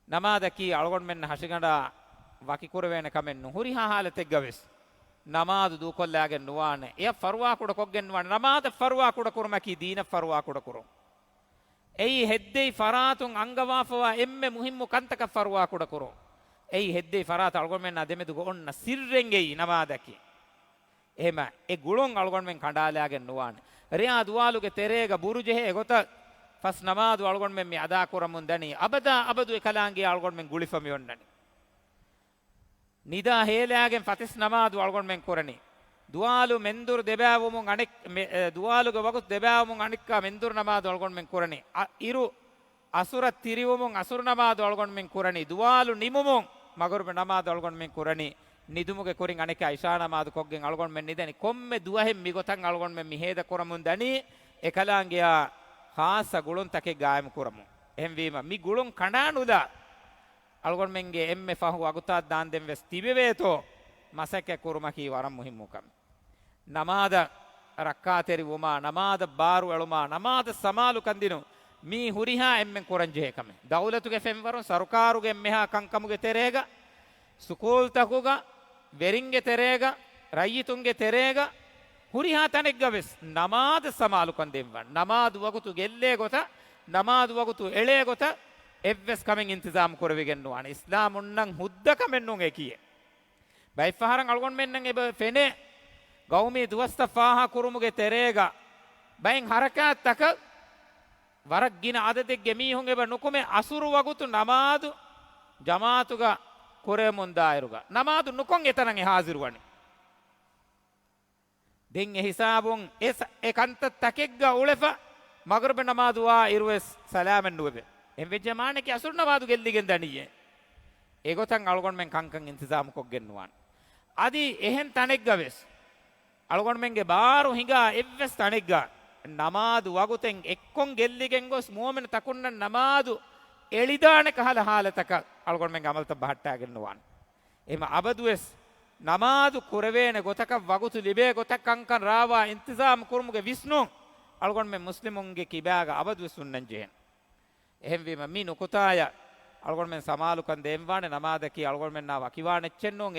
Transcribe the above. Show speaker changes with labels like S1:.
S1: නමාදකී අලගොන් මෙන්න හෂිගඬා වකි කුරවේන කමෙන් නුහුරි හාලතෙක් ගවෙස් නමාද දූ කොල්ලාගෙන් නුවානේ එය ෆරුවා කුඩ කොග්ගෙන් නුවානේ නමාද ෆරුවා කුඩ කුරමකී දීන ෆරුවා කුඩ කුරෝ එයි හෙද්දේ ෆරාතුන් අංගවාෆවා එම්මෙ මුහිම්මු කන්තක ෆරුවා කුඩ කුරෝ එයි හෙද්දේ ෆරාත අලගොන් මෙන්න අදෙමෙදු ඔන්න සිර්රෙන් එයි නමාදකී එහෙම ඒ ගුලොන් අලගොන් මෙන් කණ්ඩාලයාගෙන් නුවානේ රියා දුවාලුගේ තෙරේග බුරුජෙහි ගොත ෆස් නමාදු අලගොන් මෙන් මේ අදා කුරමුන් දනි අබදා අබදු එකලාංගේ අලගොන් මෙන් ගුලිෆමි ඔන්නනි නිදා හේලයාගෙන් ෆතිස් නමාදු අලගොන් මෙන් කුරණි දුවාලු මෙන්දුර දෙබෑවුමුන් අනෙක් දුවාලුගේ වගුත් දෙබෑවුමුන් අනික්කා මෙන්දුර නමාදු අලගොන් මෙන් කුරණි ඉරු අසුර තිරිවුමුන් අසුර නමාදු අලගොන් මෙන් කුරණි දුවාලු නිමුමුන් මගරුබ නමාදු අලගොන් මෙන් කුරණි නිදුමුගේ කුරින් අනෙක ඉෂා නමාදු කොග්ගෙන් අලගොන් මෙන් නිදනි කොම්මෙ දුවහෙන් මිගොතන් අලගොන් මෙන් මිහෙද කුරමුන් දනි එකලාංගේ खास गुळुन तके गायम कुरमु එහෙම වීම මි ගුළුන් කණානුදා අලගොන් මෙන්ගේ එම්මෙ ෆහු අගුතා දාන් දෙම් වෙස් තිබෙවේතෝ මසක කුරුමකී වරම් මුහිම්මුකම් නමාද රක්කාතෙරි වමා නමාද බාරු එළුමා නමාද සමාලු කන්දිනු මි හුරිහා එම්මෙන් කුරංජේ කම දෞලතුගේ ෆෙම්වරුන් සරුකාරුගේ මෙහා කංකමුගේ තෙරේග සුකෝල් තකුගා වෙරින්ගේ තෙරේග රයිතුන්ගේ තෙරේග හුරිහා තනෙක් ගවෙස් නමාද සමාලු කන්දෙම්වන් නමාදු වගුතු ගෙල්ලේ ගොත නමාදු වගුතු එලේ ගොත එව්වස් කමෙන් ඉන්තිසාම් කරවෙගෙන නුවාන ඉස්ලාම් උන්නන් හුද්ද කමෙන් නුන් එකියේ බයි ෆහරන් අලගොන් මෙන්නන් එබ ෆෙනේ ගෞමී දුවස්තෆාහ කුරුමුගේ තෙරේග බයින් හරකාත් තක වරක් ගින අදදෙක් ගෙමීහුන් එබ නුකුමේ අසුරු වගුතු නමාදු ජමාතුගා කුරෙමුන් දායරුගා නමාදු නුකොන් එතනන් හාසිරුවනි දෙන් හිසාබුන් ඒ කන්ත තකෙග්ග උලෙෆ මගරබ නමාදුවා ඉරුවස් සලාමන් නුවෙබ එම් වෙ ජමානකේ අසුර නමාදු ගෙල්ලිගෙන් දණියේ ඒගොතන් අලගොන් මෙන් කංකන් ඉන්තිසාම කොග්ගෙන් නුවන් අදි එහෙන් තනෙක් ගවෙස් අලගොන් මෙන්ගේ බාරු හිඟා එව්වස් තනෙක් ගා නමාදු වගුතෙන් එක්කොන් ගෙල්ලිගෙන් ගොස් මුවමන තකුන්න නමාදු එලිදාන කහල හාලතක අලගොන් මෙන් අමල්ත බහට්ටාගෙන නුවන් එම අබදුවස් නමාදු කුරවේන ගොතක වගුතු ලිබේ ගොතක් කංකන් රාවා ඉන්තිසාම කුරුමුගේ විස්නු අලගොන් මෙන් මුස්ලිමුන්ගේ කිබෑග අබදුවස් උන්නන් ජෙහෙන් එහෙම වීම මි නුකුතාය අලගොන් මෙන් සමාලුකන් දෙම්වානේ නමාදකී අලගොන් මෙන් නා වකිවානෙච්චෙන්නෝ